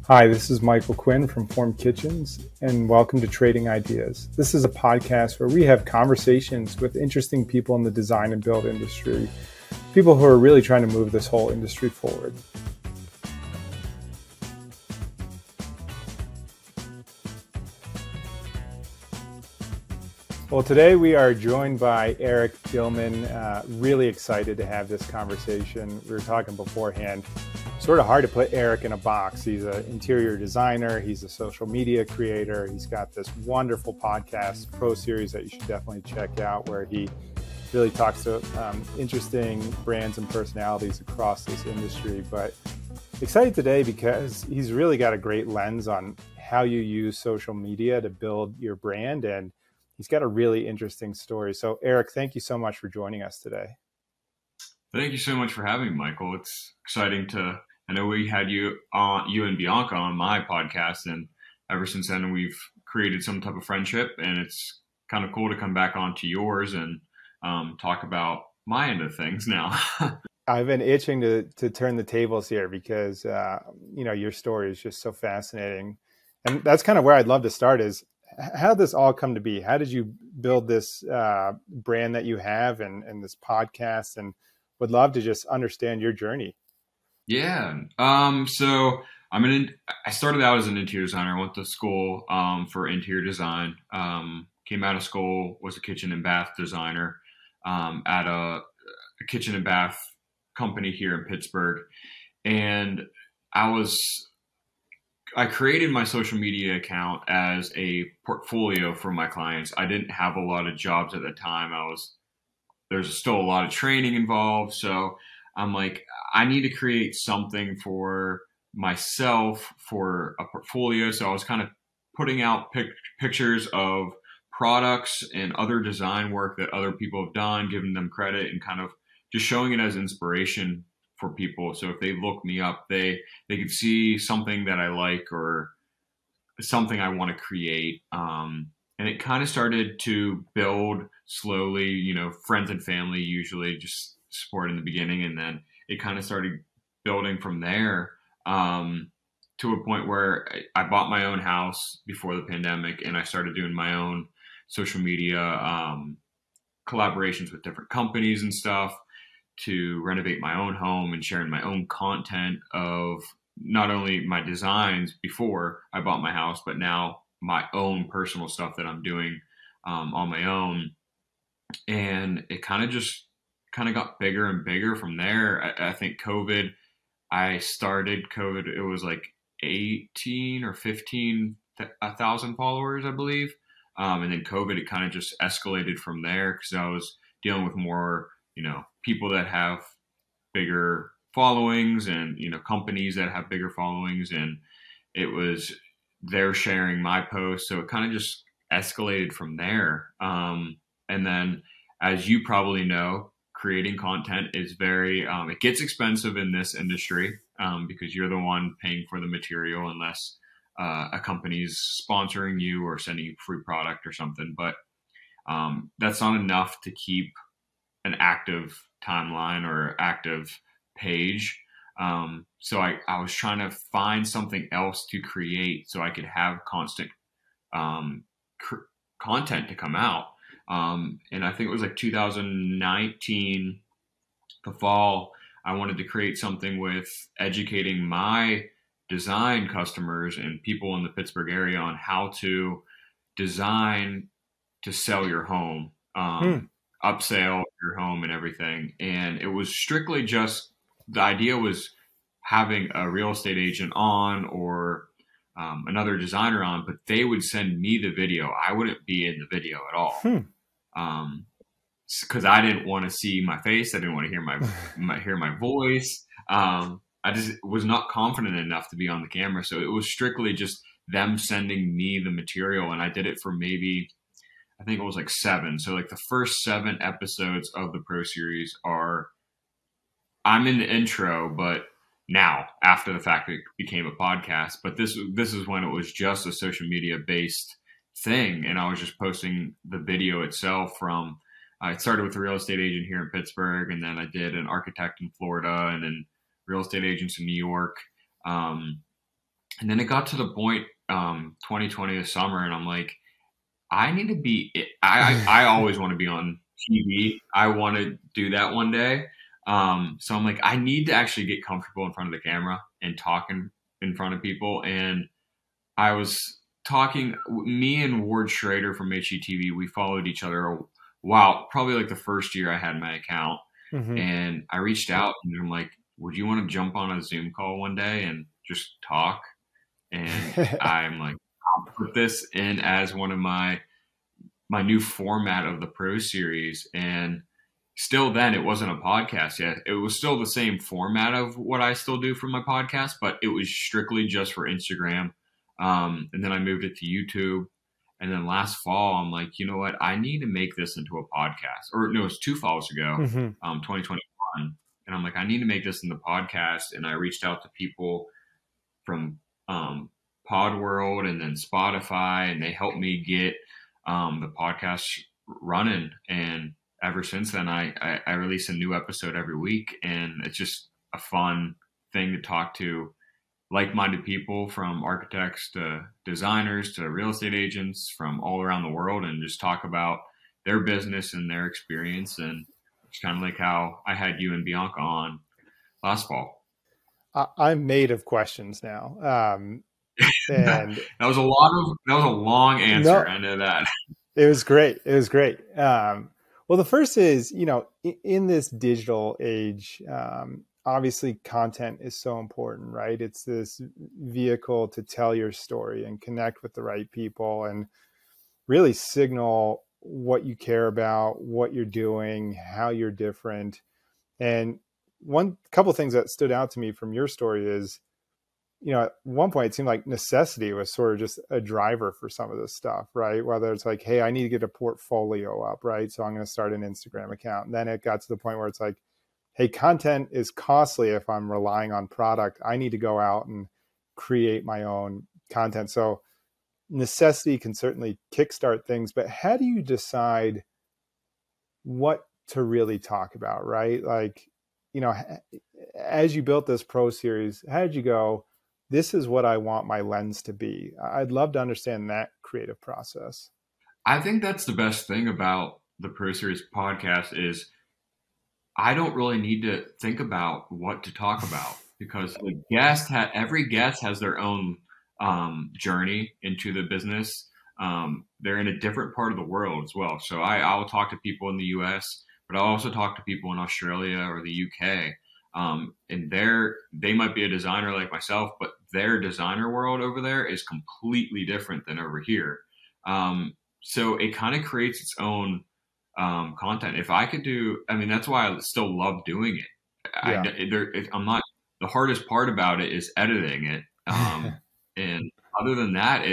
Hi, this is Michael Quinn from Form Kitchens, and welcome to Trading Ideas. This is a podcast where we have conversations with interesting people in the design and build industry, people who are really trying to move this whole industry forward. Well, today we are joined by Eric Gilman. Really excited to have this conversation. We were talking beforehand. Sort of hard to put Eric in a box. He's an interior designer. He's a social media creator. He's got this wonderful podcast, Pro Series, that you should definitely check out, where he really talks to interesting brands and personalities across this industry. But excited today because he's really got a great lens on how you use social media to build your brand, and he's got a really interesting story. So Eric, thank you so much for joining us today. Thank you so much for having me, Michael. It's exciting I know we had you and Bianca on my podcast, and ever since then we've created some type of friendship, and it's kind of cool to come back onto yours and talk about my end of things now. I've been itching to turn the tables here because, your story is just so fascinating. And that's kind of where I'd love to start is, how did this all come to be? How did you build this brand that you have and this podcast? And would love to just understand your journey. Yeah. So I started out as an interior designer. I went to school for interior design. Came out of school, was a kitchen and bath designer at a kitchen and bath company here in Pittsburgh. And I created my social media account as a portfolio for my clients. I didn't have a lot of jobs at the time. There's still a lot of training involved. So I'm like, I need to create something for myself for a portfolio. So I was kind of putting out pictures of products and other design work that other people have done, giving them credit and kind of just showing it as inspiration for people. So if they look me up, they could see something that I like or something I want to create. And it kind of started to build slowly, friends and family usually just support in the beginning. And then it kind of started building from there to a point where I bought my own house before the pandemic, and I started doing my own social media collaborations with different companies and stuff to renovate my own home and sharing my own content of not only my designs before I bought my house, but now my own personal stuff that I'm doing on my own. And it kind of got bigger and bigger from there. I think I started COVID, it was like 18 or 15,000 followers, I believe. And then COVID, it kind of just escalated from there because I was dealing with more, people that have bigger followings and, companies that have bigger followings. And they're sharing my posts. So it kind of just escalated from there. And then, as you probably know, creating content is it gets expensive in this industry because you're the one paying for the material unless a company's sponsoring you or sending you free product or something. But that's not enough to keep an active timeline or active page. So I was trying to find something else to create so I could have constant content to come out. And I think it was like 2019, the fall, I wanted to create something with educating my design customers and people in the Pittsburgh area on how to design to sell your home, upsell your home and everything. And it was strictly just, the idea was having a real estate agent on or another designer on, but they would send me the video. I wouldn't be in the video at all. Because I didn't want to see my face. I didn't want to hear my voice. I just was not confident enough to be on the camera. So it was strictly just them sending me the material. And I did it for maybe, I think it was like 7. So like the first 7 episodes of the Pro Series I'm in the intro, but now after the fact it became a podcast. But this is when it was just a social media based thing. And I was just posting the video itself I started with a real estate agent here in Pittsburgh, and then I did an architect in Florida, and then real estate agents in New York. And then it got to the point, 2020, the summer, and I'm like, I need to be. I always want to be on TV. I want to do that one day. So I'm like, I need to actually get comfortable in front of the camera and talking in front of people. And I was talking. Me and Ward Schrader from HGTV, we followed each other. Wow, probably like the first year I had my account, Hmm. and I reached out and I'm like, would you want to jump on a Zoom call one day and just talk? And I'm like, I'll put this in as one of my new format of the Pro Series. And still then it wasn't a podcast yet. It was still the same format of what I still do for my podcast, but it was strictly just for Instagram. And then I moved it to YouTube. And then last fall, I'm like, you know what? I need to make this into a podcast. Or no, it was 2 falls ago, Hmm. 2021. And I'm like, I need to make this into podcast. And I reached out to people from Pod World and then Spotify, and they helped me get the podcast running. And ever since then, I release a new episode every week, and it's just a fun thing to talk to like-minded people from architects to designers to real estate agents from all around the world, and just talk about their business and their experience. And it's kind of like how I had you and Bianca on last fall. I'm made of questions now. that And was a long answer. no, I know that. it was great. It was great. Well, the first is, in this digital age, obviously content is so important, right? It's this vehicle to tell your story and connect with the right people and really signal what you care about, what you're doing, how you're different. And one couple of things that stood out to me from your story is, at one point it seemed like necessity was sort of just a driver for some of this stuff, right? Whether it's like, hey, I need to get a portfolio up, right? So I'm going to start an Instagram account. And then it got to the point where it's like, hey, content is costly if I'm relying on product. I need to go out and create my own content. So necessity can certainly kickstart things, but how do you decide what to really talk about, right? Like, as you built this Pro Series, how did you go, this is what I want my lens to be? I'd love to understand that creative process. I think that's the best thing about the Pro Series podcast is I don't really need to think about what to talk about because every guest has their own journey into the business. They're in a different part of the world as well. So I'll talk to people in the U.S., but I'll also talk to people in Australia or the U.K. And they might be a designer like myself, but their designer world over there is completely different than over here. So it kind of creates its own content. If I could do, I mean, that's why I still love doing it. Yeah. I'm not, the hardest part about it is editing it. And other than that,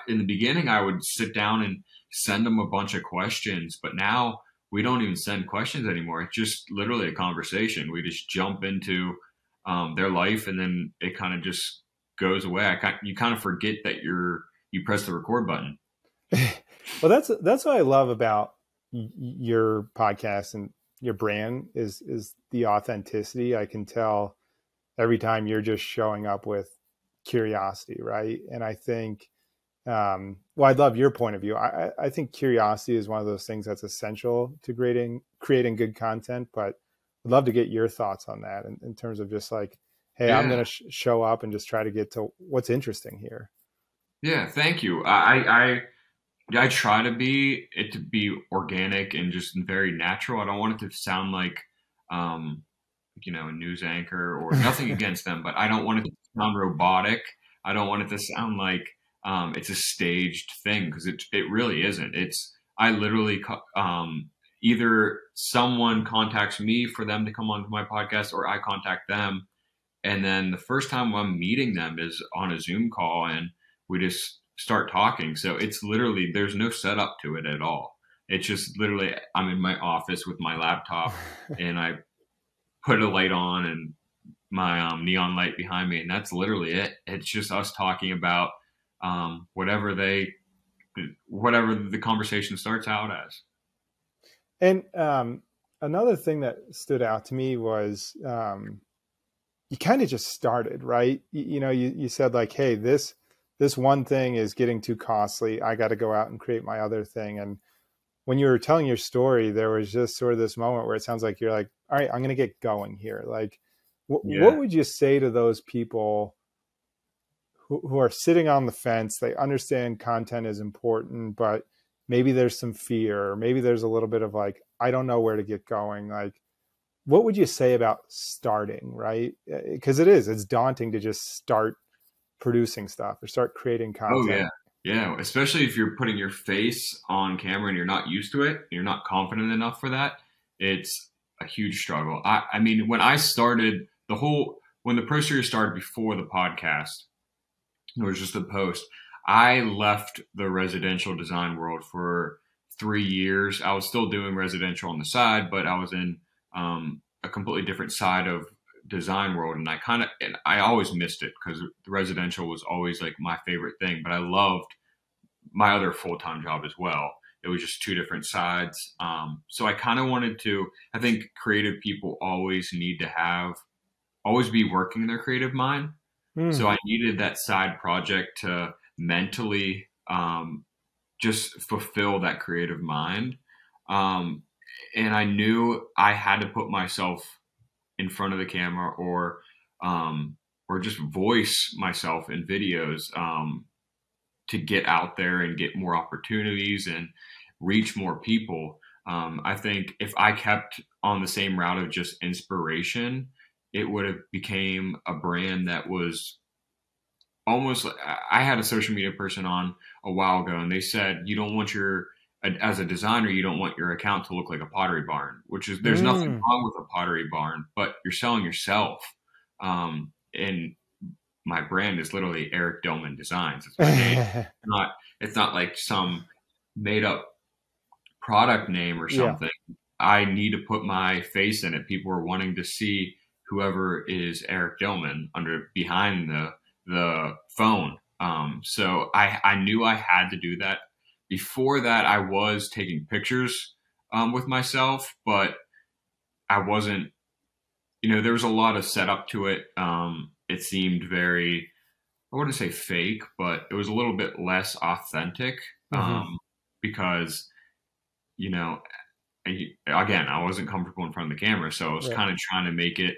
in the beginning, I would sit down and send them a bunch of questions, but now we don't even send questions anymore. It's just literally a conversation. We just jump into their life, and then it kind of just goes away. You kind of forget that you press the record button. Well, that's what I love about your podcast and your brand is the authenticity. I can tell every time you're just showing up with curiosity, right? And I think, well, I'd love your point of view. I think curiosity is one of those things that's essential to creating good content, but I'd love to get your thoughts on that in terms of just like, hey, I'm Yeah. going to show up and just try to get to what's interesting here. Yeah. Thank you. I try to be organic and just very natural. I don't want it to sound like, um, a news anchor or nothing against them, but I don't want it to sound robotic. I don't want it to sound like it's a staged thing because it really isn't. I literally either someone contacts me for them to come onto my podcast or I contact them, and then the first time I'm meeting them is on a Zoom call and we just start talking. So it's literally, there's no setup to it at all. It's just literally, I'm in my office with my laptop and I put a light on and my neon light behind me. And that's literally it. It's just us talking about whatever the conversation starts out as. And another thing that stood out to me was, you kind of just started, right? You said like, hey, this one thing is getting too costly. I got to go out and create my other thing. And when you were telling your story, there was just sort of this moment where it sounds like you're like, all right, I'm going to get going here. Like, what would you say to those people who are sitting on the fence? They understand content is important, but maybe there's some fear, or maybe there's a little bit of like, I don't know where to get going. Like, what would you say about starting, right? Because it's daunting to just start producing stuff or start creating content. Oh yeah. Yeah. Especially if you're putting your face on camera and you're not used to it, you're not confident enough for that. It's a huge struggle. I mean, when I started when the Pro Series started before the podcast, it was just a post. I left the residential design world for 3 years. I was still doing residential on the side, but I was in a completely different side of design world. And I always missed it because the residential was always like my favorite thing, but I loved my other full-time job as well. It was just two different sides. So I kind of wanted to, I think creative people always need to always be working in their creative mind. So I needed that side project to mentally just fulfill that creative mind. And I knew I had to put myself in front of the camera or just voice myself in videos to get out there and get more opportunities and reach more people. I think if I kept on the same route of just inspiration, it would have became a brand that was almost, I had a social media person on a while ago and they said, you don't want as a designer, you don't want your account to look like a Pottery Barn, which is, there's nothing wrong with a Pottery Barn, but you're selling yourself. And my brand is literally Eric Dillman Designs. It's my name. It's not like some made up product name or something. Yeah. I need to put my face in it. People are wanting to see whoever is Eric Dillman behind the phone. So I knew I had to do that. Before that, I was taking pictures with myself, but I wasn't, there was a lot of setup to it. It seemed very, I wouldn't say fake, but it was a little bit less authentic because, again, I wasn't comfortable in front of the camera. So I was kind of trying to make it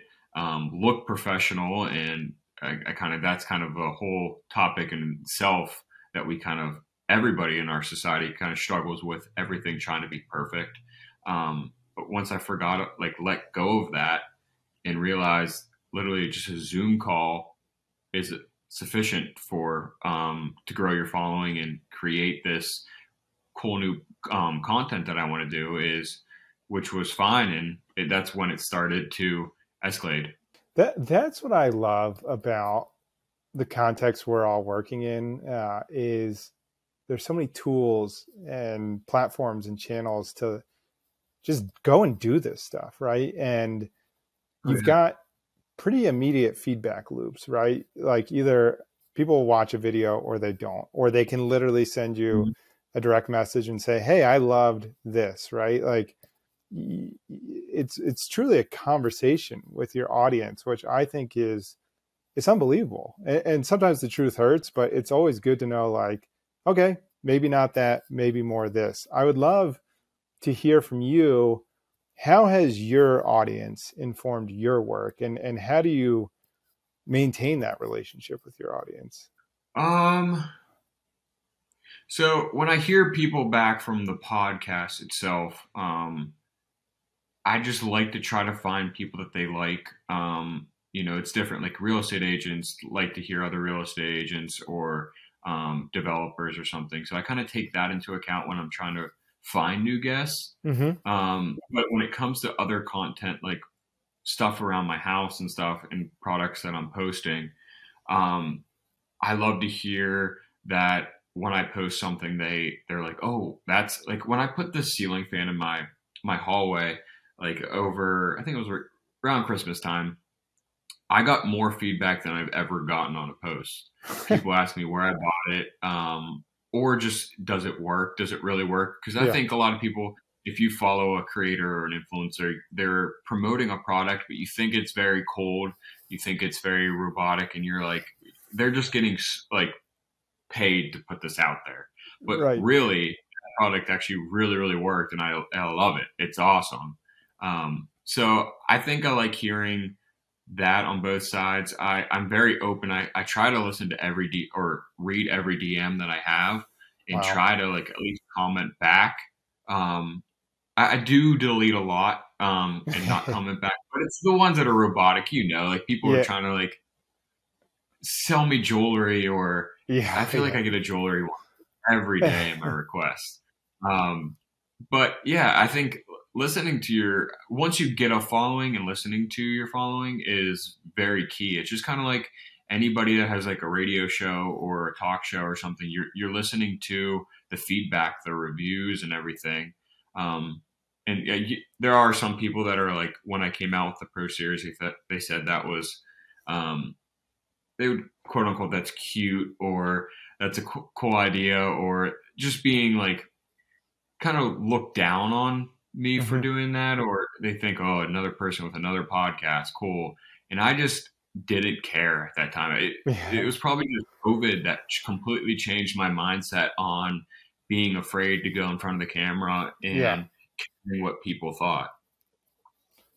look professional. And that's kind of a whole topic in itself that everybody in our society kind of struggles with, everything trying to be perfect. But once I let go of that and realized literally just a Zoom call is sufficient for to grow your following and create this cool new content that I want to do, which was fine. And that's when it started to escalate. That's what I love about the context we're all working in, is there's so many tools and platforms and channels to just go and do this stuff, right? And you've got pretty immediate feedback loops, right? Like either people watch a video or they don't, or they can literally send you a direct message and say, hey, I loved this, right? Like it's truly a conversation with your audience, which I think it's unbelievable. And sometimes the truth hurts, but it's always good to know, like, okay, maybe not that, maybe more this. I would love to hear from you. How has your audience informed your work, and how do you maintain that relationship with your audience? So when I hear people back from the podcast itself, I just like to try to find people that they like. It's different. Like real estate agents like to hear other real estate agents or developers or something. So I kind of take that into account when I'm trying to find new guests. But when it comes to other content, like stuff around my house and stuff and products that I'm posting, I love to hear that when I post something, they're like, oh, that's like when I put this ceiling fan in my hallway, like I think it was around Christmas time, I got more feedback than I've ever gotten on a post. People ask me where I bought it, or just, does it work? Does it really work? Because I think a lot of people, if you follow a creator or an influencer, they're promoting a product, but you think it's very cold. you think it's very robotic, and you're like, they're just getting like paid to put this out there. But Right. really, the product actually really, really worked, and I love it. It's awesome. So I think I like hearing that on both sides. I'm very open. I try to listen to every or read every DM that I have, and Wow. try to like at least comment back. I do delete a lot and not comment back, but it's the ones that are robotic, like people are Yeah. trying to like sell me jewelry, or I Yeah. feel like Yeah. I get a jewelry one every day in my request. But yeah, I think listening to once you get a following, and listening to your following is very key. It's just kind of like anybody that has like a radio show or a talk show or something. You're listening to the feedback, the reviews, and everything. And there are some people that are like, when I came out with the Pro Series, they said that was, they would quote unquote, that's cute, or that's a cool idea, or just being like kind of look down on me for Hmm. doing that, or they think, oh, another person with another podcast, cool. And I just didn't care at that time. It Yeah. was probably just COVID that completely changed my mindset on being afraid to go in front of the camera Yeah. and caring what people thought.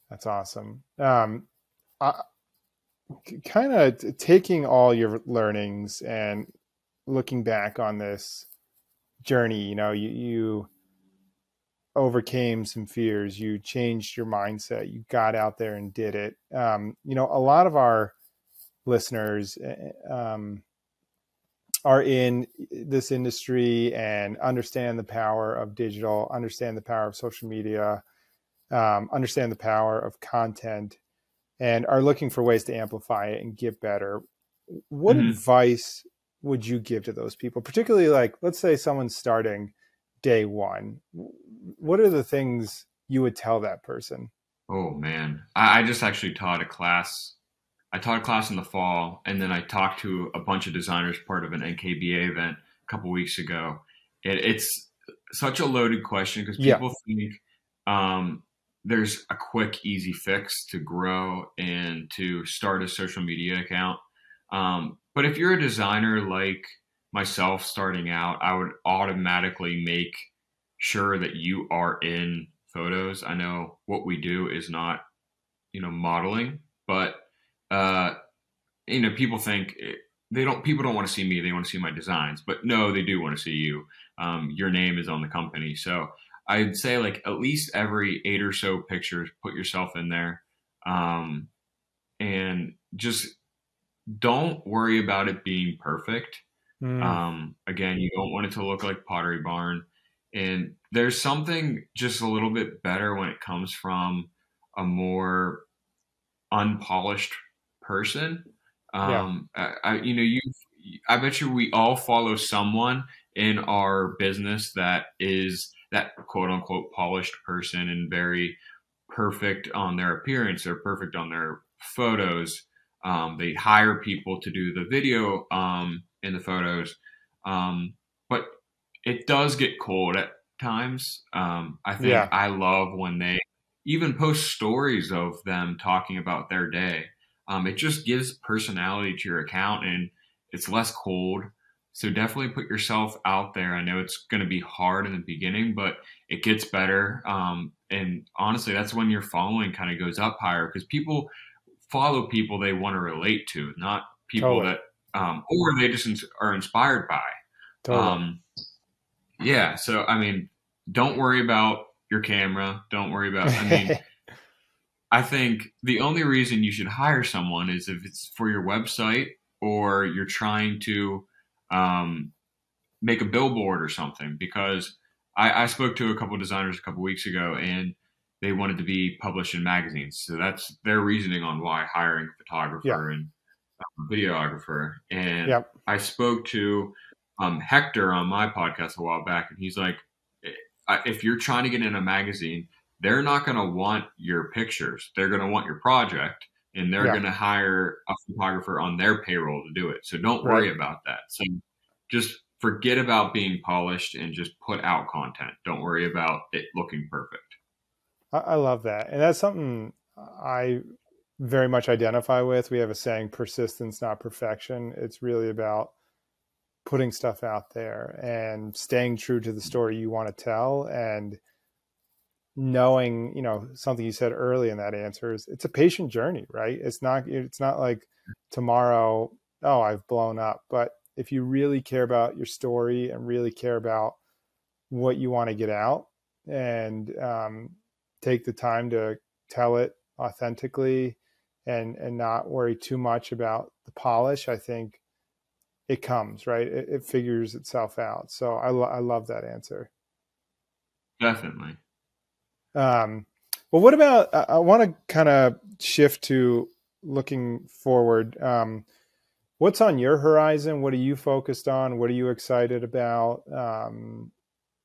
That's awesome. I, kind of taking all your learnings and looking back on this journey, you overcame some fears, you changed your mindset, you got out there and did it. A lot of our listeners are in this industry and understand the power of digital, understand the power of social media, understand the power of content, and are looking for ways to amplify it and get better. What Mm-hmm. advice would you give to those people, particularly like, let's say someone's starting day one? What are the things you would tell that person? Oh man, I just actually taught a class. I taught a class in the fall, and then I talked to a bunch of designers, part of an NKBA event a couple weeks ago. It's such a loaded question, because Yeah. people think there's a quick, easy fix to grow and to start a social media account. But if you're a designer like myself starting out, I would automatically make sure that you are in photos. I know what we do is not, modeling, but uh, people think people don't want to see me. They want to see my designs, but no, they do want to see you. Your name is on the company. So I'd say like at least every 8 or so pictures, put yourself in there. And just don't worry about it being perfect. Mm, Again, you don't want it to look like Pottery Barn. And there's something just a little bit better when it comes from a more unpolished person. yeah. I bet you we all follow someone in our business that is that quote unquote polished person, and very perfect on their appearance. They're perfect on their photos. They hire people to do the video in the photos. But it does get cold at times. I think Yeah. I love when they even post stories of them talking about their day. It just gives personality to your account, and it's less cold. So definitely put yourself out there. I know it's going to be hard in the beginning, but it gets better. And honestly, that's when your following kind of goes up higher, because people follow people they want to relate to, not people Totally. that, or they just are inspired by. Totally. Um, yeah. So, I mean, don't worry about your camera. Don't worry about, I mean, I think the only reason you should hire someone is if it's for your website, or you're trying to um, make a billboard or something. Because I spoke to a couple of designers a couple of weeks ago, and they wanted to be published in magazines. So that's their reasoning on why hiring a Yeah. photographer and videographer. And Yep. I spoke to Hector on my podcast a while back, and he's like, if you're trying to get in a magazine, they're not going to want your pictures. They're going to want your project, and they're Yeah. going to hire a photographer on their payroll to do it. So don't Right. worry about that. So just forget about being polished and just put out content. Don't worry about it looking perfect. I love that. And that's something I very much identify with. We have a saying, persistence, not perfection. It's really about putting stuff out there and staying true to the story you want to tell, and knowing, something you said early in that answer is it's a patient journey, right? It's not like tomorrow, oh, I've blown up. But if you really care about your story and really care about what you want to get out, and take the time to tell it authentically, and not worry too much about the polish, I think it comes, right. It figures itself out. So I love that answer. Definitely. Well, what about, I want to kind of shift to looking forward. What's on your horizon? What are you focused on? What are you excited about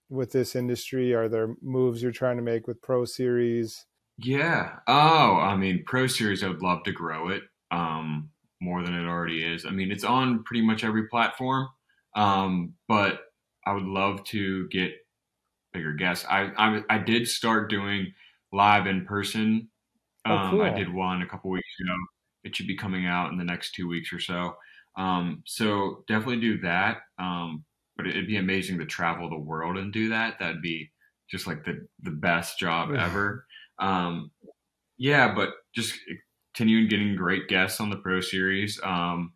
with this industry? Are there moves you're trying to make with Pro Series? Yeah. Oh, I mean, Pro Series, I would love to grow it more than it already is. I mean, it's on pretty much every platform, but I would love to get bigger guests. I did start doing live in person. Oh, I cool. did one a couple weeks ago. It should be coming out in the next 2 weeks or so. So definitely do that. But it'd be amazing to travel the world and do that. That'd be just like the best job ever. Um, yeah, but just continuing getting great guests on the Pro Series. I'm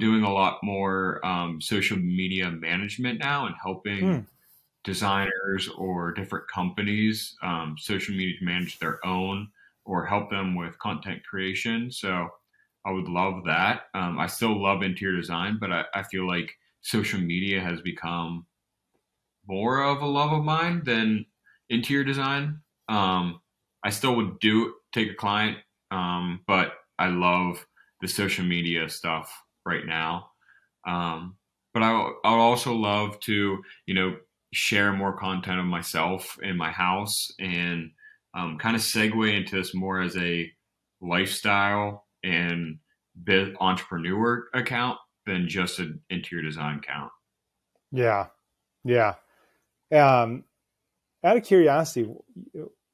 doing a lot more social media management now and helping Hmm. designers or different companies social media to manage their own or help them with content creation. So I would love that. I still love interior design, but I feel like social media has become more of a love of mine than interior design. I still would take a client, but I love the social media stuff right now. But I would also love to, share more content of myself in my house and kind of segue into this more as a lifestyle and entrepreneur account than just an interior design account. Yeah. Yeah. Um, Out of curiosity,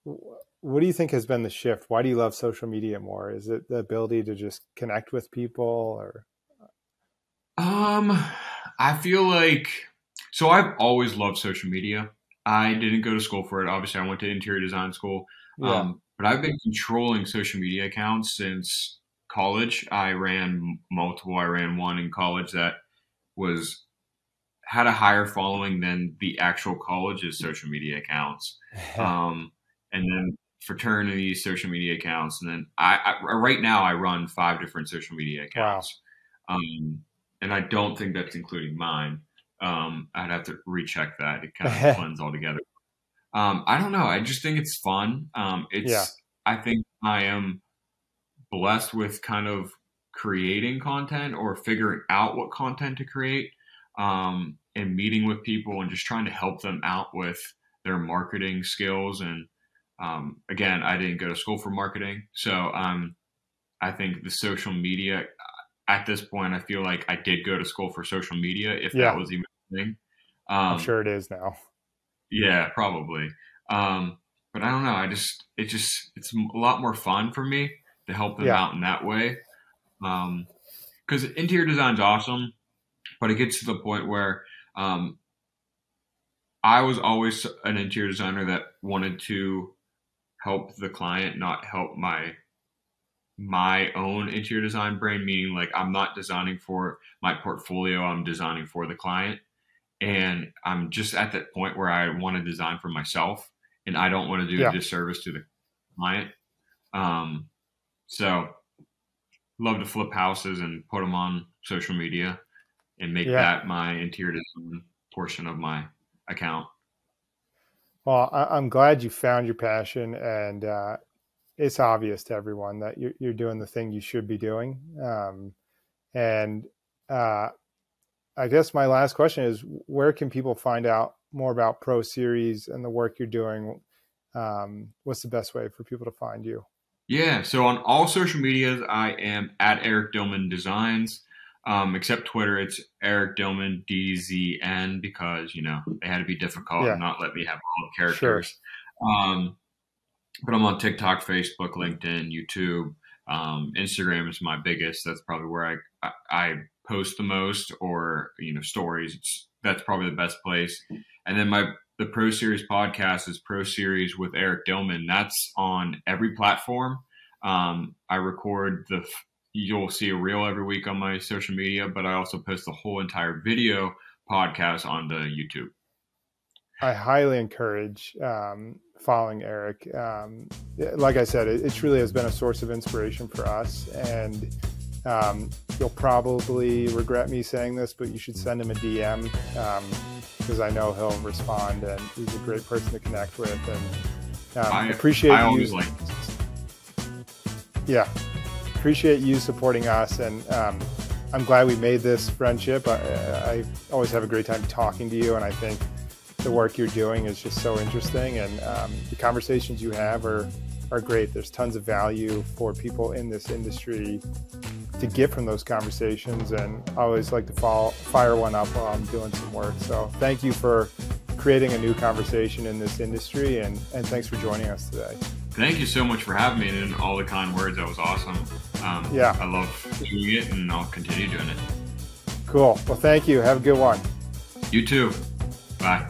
what do you think has been the shift? Why do you love social media more? Is it the ability to just connect with people, or? Um, I feel like so I've always loved social media. I didn't go to school for it. Obviously, I went to interior design school. Yeah. But I've been controlling social media accounts since college. I ran multiple. I ran one in college that was had a higher following than the actual college's social media accounts. Um, and then fraternity social media accounts, and then right now I run 5 different social media Wow. accounts, um, and I don't think that's including mine. I'd have to recheck that. It kind of blends all together. I don't know. I just think it's fun. Yeah. I think I am blessed with kind of creating content or figuring out what content to create, and meeting with people and just trying to help them out with their marketing skills. And again, I didn't go to school for marketing. So I think the social media at this point, I feel like I did go to school for social media, if that Yeah. was even a thing. I'm Um, sure it is now. yeah, probably. But I don't know. It's a lot more fun for me to help them Yeah. out in that way. Because interior design's awesome, but it gets to the point where um, I was always an interior designer that wanted to help the client, not help my own interior design brain. Meaning, like I'm not designing for my portfolio; I'm designing for the client. And I'm just at that point where I want to design for myself, and I don't want to do a Yeah. disservice to the client. Um, so love to flip houses and put them on social media and make Yeah. that my interior design portion of my account. Well, I'm glad you found your passion, and it's obvious to everyone that you're doing the thing you should be doing. And uh, I guess my last question is, where can people find out more about Pro Series and the work you're doing? What's the best way for people to find you? Yeah, so on all social medias, I am at Eric Dillman Designs. Except Twitter, it's Eric Dillman DZN because they had to be difficult and Yeah, not let me have all the sure. characters. Um, but I'm on TikTok, Facebook, LinkedIn, YouTube. Instagram is my biggest. That's probably where I post the most, or, stories. That's probably the best place. And then the Pro Series podcast is Pro Series with Eric Dillman. That's on every platform. I record you'll see a reel every week on my social media, but I also post the whole entire video podcast onto YouTube. I highly encourage following Eric. Like I said, it truly has been a source of inspiration for us. And you'll probably regret me saying this, but you should send him a DM because I know he'll respond, and he's a great person to connect with. And I appreciate you. Yeah, appreciate you supporting us, and I'm glad we made this friendship. I always have a great time talking to you, and I think the work you're doing is just so interesting, and the conversations you have are great. There's tons of value for people in this industry to get from those conversations, and I always like to fire one up while I'm doing some work. So thank you for creating a new conversation in this industry, and thanks for joining us today. Thank you so much for having me, and all the kind words. That was awesome. Yeah, I love doing it, and I'll continue doing it. Cool. Well, thank you. Have a good one. You too. Bye.